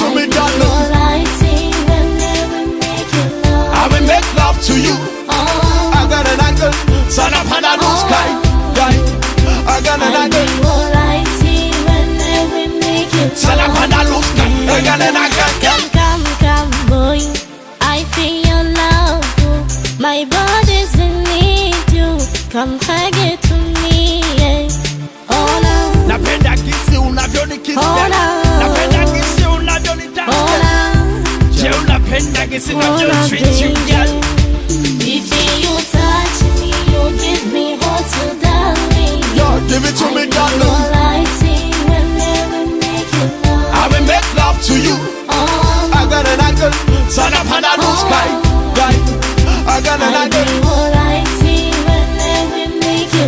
to me, darling. I will make love to you. I got an angle, Sun up on the blue sky. I got an angle. Sun up on the blue sky. I got an angle. Come, boy. I feel your love. My body's in need you. Come hug it to me. Oh no. Napenda kisi unavyoni kisi. Napenda kisi unavyoni tanga. Je, unapenda kisi unavyoni treat you, girl? If you touch me, you give me hot to darling. Lord, give it to me, darling. I will make love to you. I got an angle, Sun up on the blue sky. I got an angle.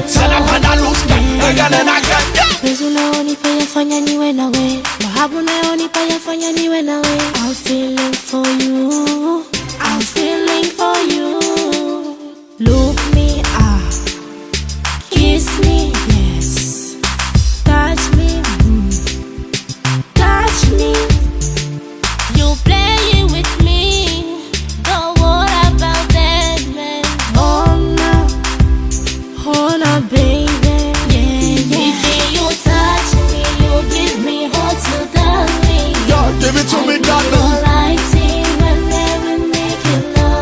Sun up on the blue sky. I got an angle. Penzi unaonipa yafanya niwe nawe, mahabu unayonipa yafanya niwe nawe. I'm feeling for you, I'm feeling for you. Look me up, kiss me, yes. Touch me, touch me. You play it with me, don't worry about that, man. Oh no, baby. Give it to me, darling.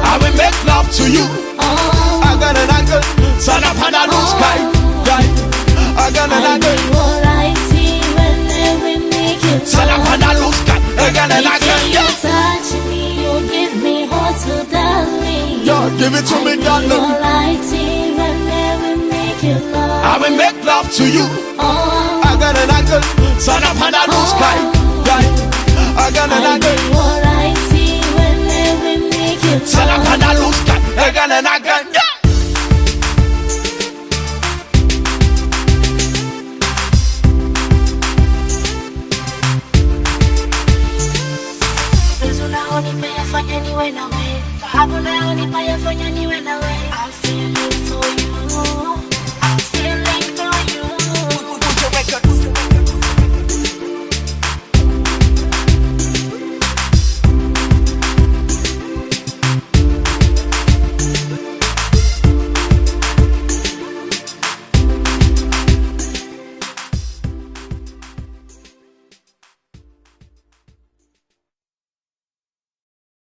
I will make love to you. I got an angle, Sun up on the blue sky. I got an angle. Sun up on the blue sky. I got an angle. Touch me, you give me hot to darling. Lord, give it to me, darling. I will make love to you. I got an angle, Sun up on the blue sky. I got an angle. Sun up on the blue sky. I got an angle.